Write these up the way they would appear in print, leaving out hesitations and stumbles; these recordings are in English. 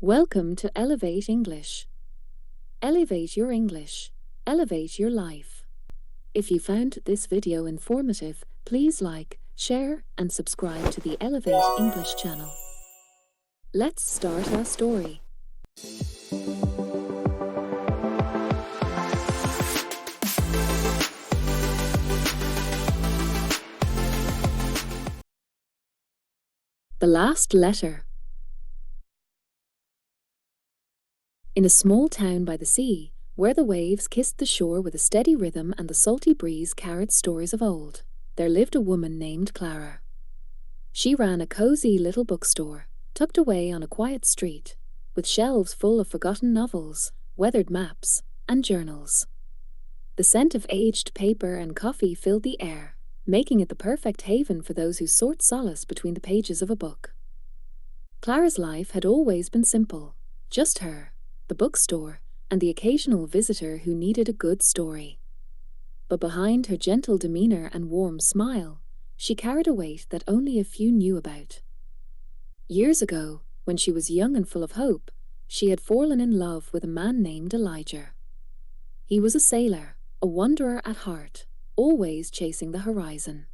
Welcome to Elevate English. Elevate your English. Elevate your life. If you found this video informative, please like, share, and subscribe to the Elevate English channel. Let's start our story. The Last Letter. In a small town by the sea, where the waves kissed the shore with a steady rhythm and the salty breeze carried stories of old, there lived a woman named Clara. She ran a cozy little bookstore, tucked away on a quiet street, with shelves full of forgotten novels, weathered maps, and journals. The scent of aged paper and coffee filled the air, making it the perfect haven for those who sought solace between the pages of a book. Clara's life had always been simple, just her, the bookstore, and the occasional visitor who needed a good story. But behind her gentle demeanor and warm smile, she carried a weight that only a few knew about. Years ago, when she was young and full of hope, she had fallen in love with a man named Elijah. He was a sailor, a wanderer at heart, always chasing the horizon.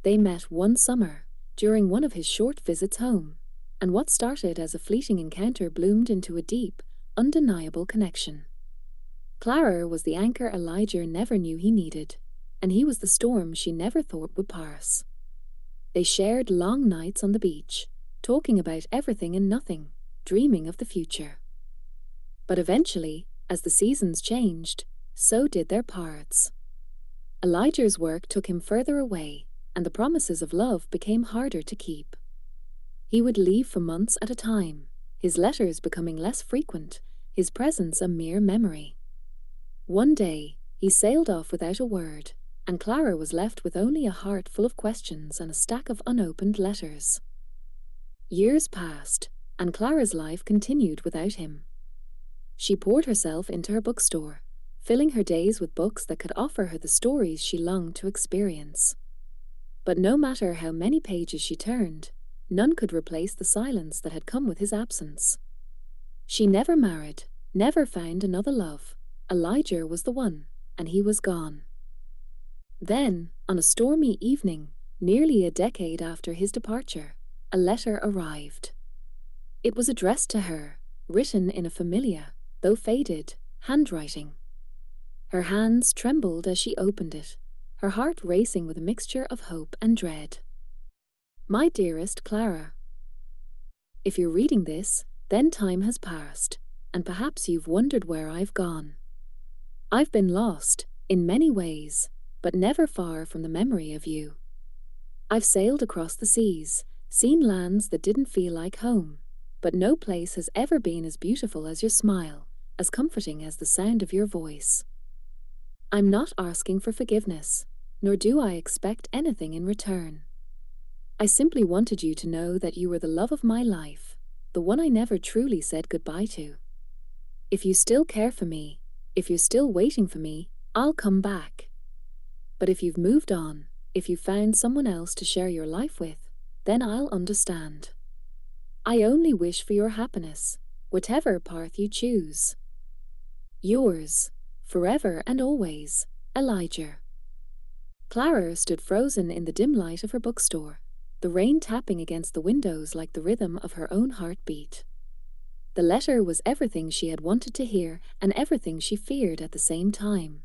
They met one summer, during one of his short visits home, and what started as a fleeting encounter bloomed into a deep, undeniable connection. Clara was the anchor Elijah never knew he needed, and he was the storm she never thought would pass. They shared long nights on the beach, talking about everything and nothing, dreaming of the future. But eventually, as the seasons changed, so did their paths. Elijah's work took him further away, and the promises of love became harder to keep. He would leave for months at a time, his letters becoming less frequent, his presence a mere memory. One day, he sailed off without a word, and Clara was left with only a heart full of questions and a stack of unopened letters. Years passed, and Clara's life continued without him. She poured herself into her bookstore, filling her days with books that could offer her the stories she longed to experience. But no matter how many pages she turned, none could replace the silence that had come with his absence. She never married, never found another love. Elijah was the one, and he was gone. Then, on a stormy evening, nearly a decade after his departure, a letter arrived. It was addressed to her, written in a familiar, though faded, handwriting. Her hands trembled as she opened it, her heart racing with a mixture of hope and dread. My dearest Clara, if you're reading this, then time has passed, and perhaps you've wondered where I've gone. I've been lost, in many ways, but never far from the memory of you. I've sailed across the seas, seen lands that didn't feel like home, but no place has ever been as beautiful as your smile, as comforting as the sound of your voice. I'm not asking for forgiveness, nor do I expect anything in return. I simply wanted you to know that you were the love of my life, the one I never truly said goodbye to. If you still care for me, if you're still waiting for me, I'll come back. But if you've moved on, if you've found someone else to share your life with, then I'll understand. I only wish for your happiness, whatever path you choose. Yours, forever and always, Elijah. Clara stood frozen in the dim light of her bookstore, the rain tapping against the windows like the rhythm of her own heartbeat. The letter was everything she had wanted to hear and everything she feared at the same time.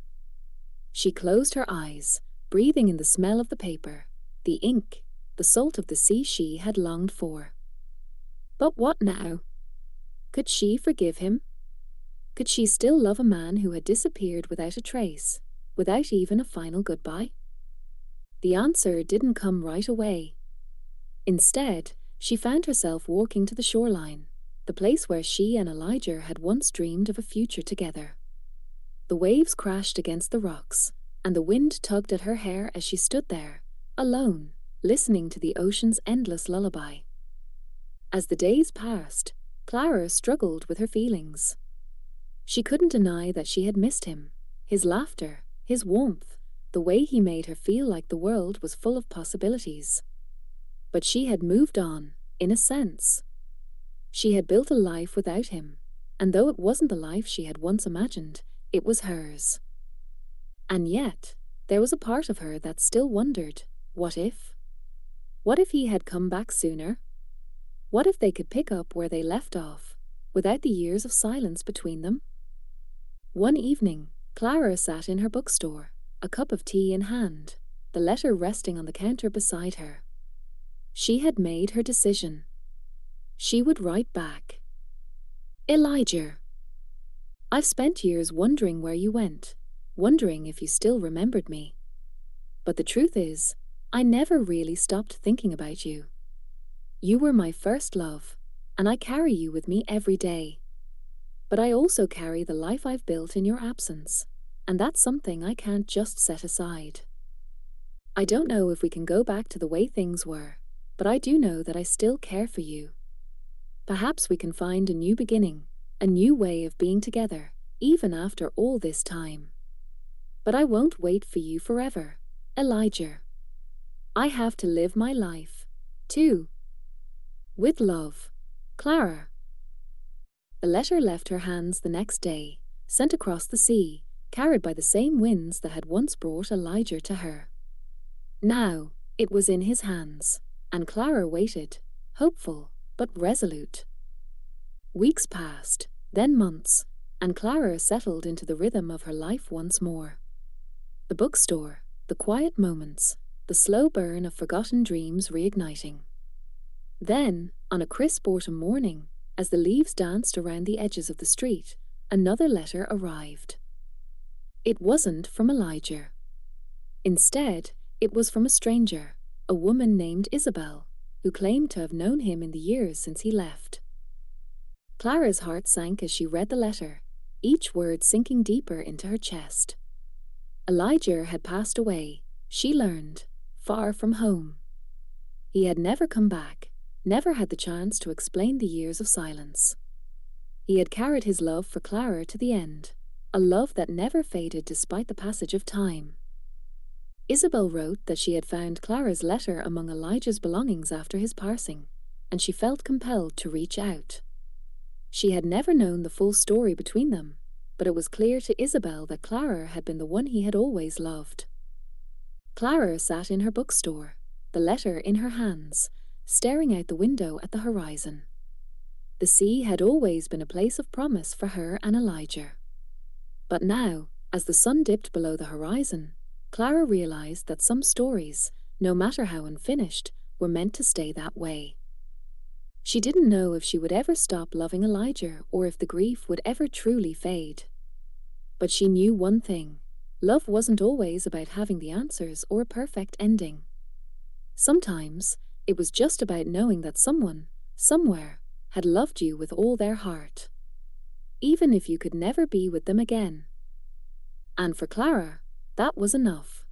She closed her eyes, breathing in the smell of the paper, the ink, the salt of the sea she had longed for. But what now? Could she forgive him? Could she still love a man who had disappeared without a trace, without even a final goodbye? The answer didn't come right away. Instead, she found herself walking to the shoreline, the place where she and Elijah had once dreamed of a future together. The waves crashed against the rocks, and the wind tugged at her hair as she stood there, alone, listening to the ocean's endless lullaby. As the days passed, Clara struggled with her feelings. She couldn't deny that she had missed him, his laughter, his warmth, the way he made her feel like the world was full of possibilities. But she had moved on, in a sense. She had built a life without him, and though it wasn't the life she had once imagined, it was hers. And yet, there was a part of her that still wondered, what if? What if he had come back sooner? What if they could pick up where they left off, without the years of silence between them? One evening, Clara sat in her bookstore, a cup of tea in hand, the letter resting on the counter beside her. She had made her decision. She would write back. Elijah, I've spent years wondering where you went, wondering if you still remembered me. But the truth is, I never really stopped thinking about you. You were my first love, and I carry you with me every day. But I also carry the life I've built in your absence, and that's something I can't just set aside. I don't know if we can go back to the way things were, but I do know that I still care for you. Perhaps we can find a new beginning, a new way of being together, even after all this time. But I won't wait for you forever, Elijah. I have to live my life, too. With love, Clara. The letter left her hands the next day, sent across the sea, carried by the same winds that had once brought Elijah to her. Now, it was in his hands, and Clara waited, hopeful, but resolute. Weeks passed, then months, and Clara settled into the rhythm of her life once more. The bookstore, the quiet moments, the slow burn of forgotten dreams reigniting. Then, on a crisp autumn morning, as the leaves danced around the edges of the street, another letter arrived. It wasn't from Elijah. Instead, it was from a stranger, a woman named Isabel, who claimed to have known him in the years since he left. Clara's heart sank as she read the letter, each word sinking deeper into her chest. Elijah had passed away, she learned, far from home. He had never come back, never had the chance to explain the years of silence. He had carried his love for Clara to the end, a love that never faded despite the passage of time. Isabel wrote that she had found Clara's letter among Elijah's belongings after his passing, and she felt compelled to reach out. She had never known the full story between them, but it was clear to Isabel that Clara had been the one he had always loved. Clara sat in her bookstore, the letter in her hands, staring out the window at the horizon. The sea had always been a place of promise for her and Elijah. But now, as the sun dipped below the horizon, Clara realized that some stories, no matter how unfinished, were meant to stay that way. She didn't know if she would ever stop loving Elijah or if the grief would ever truly fade. But she knew one thing: love wasn't always about having the answers or a perfect ending. Sometimes, it was just about knowing that someone, somewhere, had loved you with all their heart, even if you could never be with them again. And for Clara, that was enough.